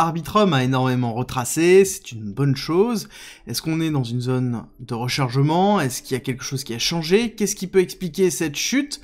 Arbitrum a énormément retracé, c'est une bonne chose. Est-ce qu'on est dans une zone de rechargement? Est-ce qu'il y a quelque chose qui a changé? Qu'est-ce qui peut expliquer cette chute?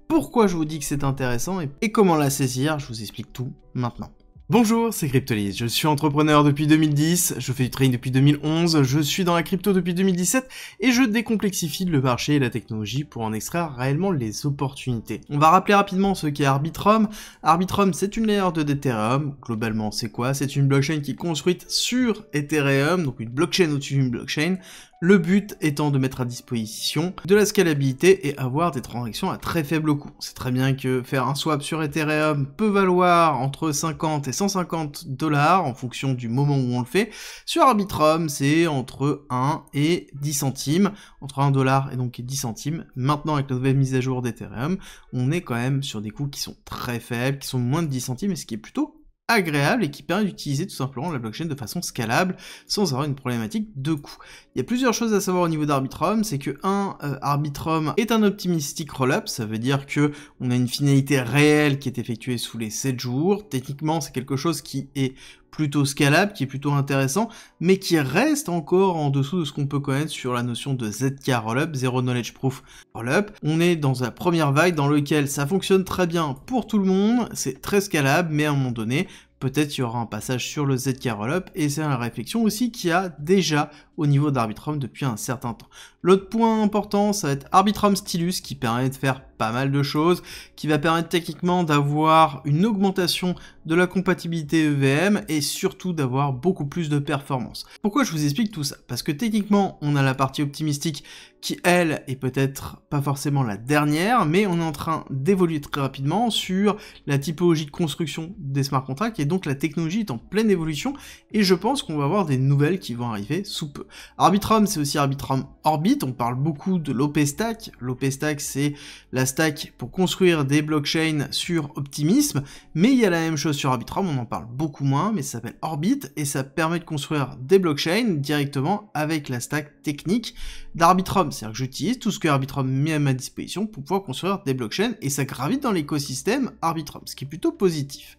Pourquoi je vous dis que c'est intéressant et comment la saisir? Je vous explique tout maintenant. Bonjour, c'est Cryptolyse, je suis entrepreneur depuis 2010, je fais du trading depuis 2011, je suis dans la crypto depuis 2017 et je décomplexifie le marché et la technologie pour en extraire réellement les opportunités. On va rappeler rapidement ce qu'est Arbitrum. Arbitrum, c'est une layer 2 d'Ethereum. Globalement, c'est quoi? C'est une blockchain qui est construite sur Ethereum, donc une blockchain au-dessus d'une blockchain. Le but étant de mettre à disposition de la scalabilité et avoir des transactions à très faible coût. C'est très bien que faire un swap sur Ethereum peut valoir entre 50 et 150 $ en fonction du moment où on le fait. Sur Arbitrum, c'est entre 1 et 10 centimes, entre 1 $ et donc 10 centimes. Maintenant, avec la nouvelle mise à jour d'Ethereum, on est quand même sur des coûts qui sont très faibles, qui sont moins de 10 centimes, et ce qui est plutôt agréable et qui permet d'utiliser tout simplement la blockchain de façon scalable sans avoir une problématique de coût. Il y a plusieurs choses à savoir au niveau d'Arbitrum, c'est que Arbitrum est un optimistic rollup, ça veut dire que on a une finalité réelle qui est effectuée sous les 7 jours. Techniquement, c'est quelque chose qui est plutôt scalable, qui est plutôt intéressant, mais qui reste encore en dessous de ce qu'on peut connaître sur la notion de ZK Rollup, Zero Knowledge Proof Rollup. On est dans la première vague dans laquelle ça fonctionne très bien pour tout le monde, c'est très scalable, mais à un moment donné, peut-être il y aura un passage sur le ZK Rollup, et c'est une réflexion aussi qu'il y a déjà au niveau d'Arbitrum depuis un certain temps. L'autre point important, ça va être Arbitrum Stylus, qui permet de faire pas mal de choses, qui va permettre techniquement d'avoir une augmentation de la compatibilité EVM, et surtout d'avoir beaucoup plus de performance. Pourquoi je vous explique tout ça? Parce que techniquement, on a la partie optimistique qui, elle, est peut-être pas forcément la dernière, mais on est en train d'évoluer très rapidement sur la typologie de construction des smart contracts, et donc la technologie est en pleine évolution, et je pense qu'on va avoir des nouvelles qui vont arriver sous peu. Arbitrum, c'est aussi Arbitrum Orbit, on parle beaucoup de l'OP Stack. L'OP Stack, c'est la stack pour construire des blockchains sur Optimism, mais il y a la même chose sur Arbitrum, on en parle beaucoup moins, mais ça s'appelle Orbit, et ça permet de construire des blockchains directement avec la stack technique d'Arbitrum. C'est-à-dire que j'utilise tout ce que Arbitrum met à ma disposition pour pouvoir construire des blockchains, et ça gravite dans l'écosystème Arbitrum, ce qui est plutôt positif.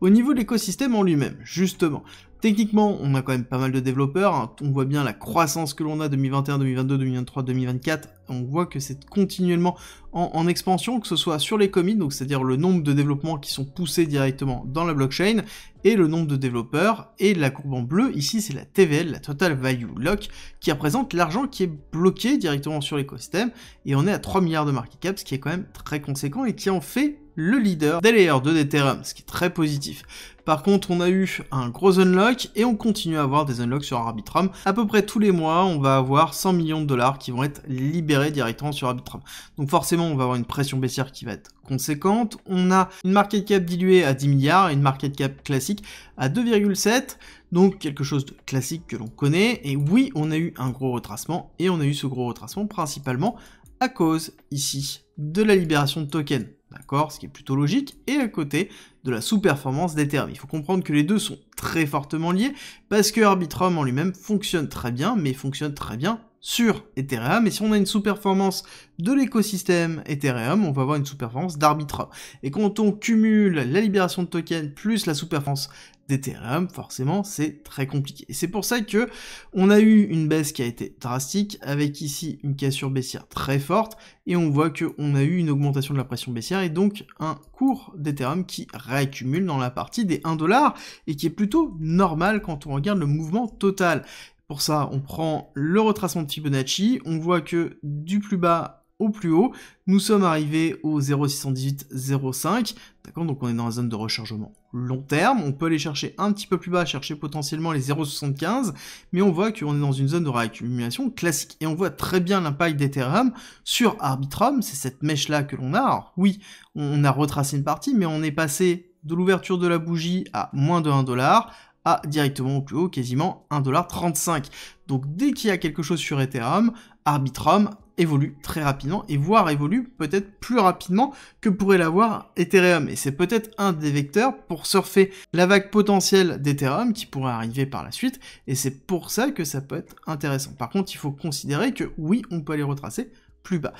Au niveau de l'écosystème en lui-même, justement, techniquement, on a quand même pas mal de développeurs, hein. On voit bien la croissance que l'on a 2021, 2022, 2023, 2024, on voit que c'est continuellement en expansion, que ce soit sur les commits, donc c'est-à-dire le nombre de développements qui sont poussés directement dans la blockchain, et le nombre de développeurs, et la courbe en bleu, ici c'est la TVL, la Total Value Lock, qui représente l'argent qui est bloqué directement sur l'écosystème, et on est à 3 milliards de market cap, ce qui est quand même très conséquent, et qui en fait le leader des layers 2 d'Ethereum, ce qui est très positif. Par contre, on a eu un gros unlock, et on continue à avoir des unlocks sur Arbitrum. À peu près tous les mois, on va avoir 100 millions de $ qui vont être libérés directement sur Arbitrum. Donc forcément, on va avoir une pression baissière qui va être conséquente. On a une market cap diluée à 10 milliards, et une market cap classique à 2,7, donc quelque chose de classique que l'on connaît. Et oui, on a eu un gros retracement, et on a eu ce gros retracement principalement à cause, ici, de la libération de tokens. D'accord, ce qui est plutôt logique, et à côté de la sous-performance d'Ethereum. Il faut comprendre que les deux sont très fortement liés, parce que Arbitrum en lui-même fonctionne très bien, mais fonctionne très bien sur Ethereum, et si on a une sous-performance de l'écosystème Ethereum, on va avoir une sous-performance d'Arbitrum. Et quand on cumule la libération de tokens plus la sous-performance d'Ethereum, forcément, c'est très compliqué. Et c'est pour ça que on a eu une baisse qui a été drastique, avec ici une cassure baissière très forte, et on voit qu'on a eu une augmentation de la pression baissière, et donc un cours d'Ethereum qui réaccumule dans la partie des 1 $, et qui est plutôt normal quand on regarde le mouvement total. Pour ça, on prend le retracement de Fibonacci, on voit que du plus bas au plus haut, nous sommes arrivés au 0,618,05, d'accord, donc on est dans la zone de rechargement long terme, on peut aller chercher un petit peu plus bas, chercher potentiellement les 0,75, mais on voit qu'on est dans une zone de réaccumulation classique, et on voit très bien l'impact d'Ethereum sur Arbitrum, c'est cette mèche-là que l'on a. Alors oui, on a retracé une partie, mais on est passé de l'ouverture de la bougie à moins de 1 $, à directement au plus haut, quasiment 1,35 $. Donc dès qu'il y a quelque chose sur Ethereum, Arbitrum évolue très rapidement, et voire évolue peut-être plus rapidement que pourrait l'avoir Ethereum. Et c'est peut-être un des vecteurs pour surfer la vague potentielle d'Ethereum qui pourrait arriver par la suite, et c'est pour ça que ça peut être intéressant. Par contre, il faut considérer que oui, on peut aller retracer plus bas.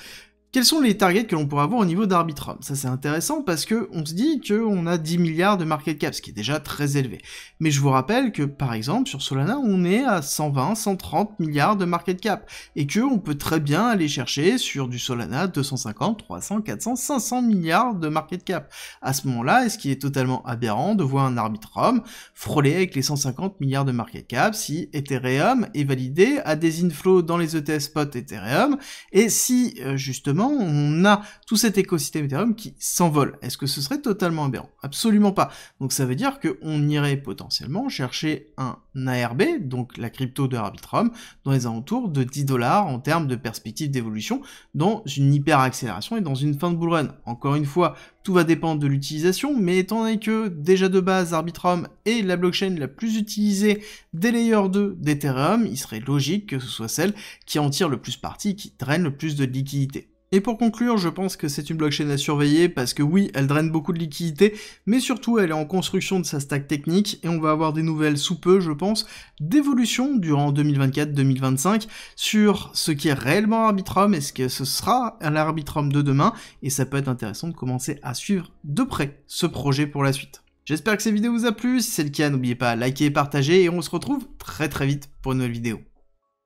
Quels sont les targets que l'on pourrait avoir au niveau d'Arbitrum? Ça c'est intéressant parce que on se dit qu'on a 10 milliards de market cap, ce qui est déjà très élevé. Mais je vous rappelle que par exemple sur Solana on est à 120, 130 milliards de market cap et que on peut très bien aller chercher sur du Solana 250, 300, 400, 500 milliards de market cap. À ce moment-là, est-ce qu'il est totalement aberrant de voir un Arbitrum frôler avec les 150 milliards de market cap si Ethereum est validé à des inflows dans les ETF spot Ethereum et si justement on a tout cet écosystème Ethereum qui s'envole? Est-ce que ce serait totalement aberrant? Absolument pas. Donc ça veut dire qu'on irait potentiellement chercher un ARB, donc la crypto de Arbitrum, dans les alentours de 10 $ en termes de perspective d'évolution, dans une hyper accélération et dans une fin de bull run. Encore une fois, tout va dépendre de l'utilisation, mais étant donné que déjà de base Arbitrum est la blockchain la plus utilisée des layers 2 d'Ethereum, il serait logique que ce soit celle qui en tire le plus parti, qui draine le plus de liquidité. Et pour conclure, je pense que c'est une blockchain à surveiller parce que oui, elle draine beaucoup de liquidités, mais surtout elle est en construction de sa stack technique et on va avoir des nouvelles sous peu, je pense, d'évolution durant 2024-2025 sur ce qui est réellement Arbitrum, est-ce que ce sera l'Arbitrum de demain, et ça peut être intéressant de commencer à suivre de près ce projet pour la suite. J'espère que cette vidéo vous a plu, si c'est le cas, n'oubliez pas de liker et partager, et on se retrouve très vite pour une nouvelle vidéo.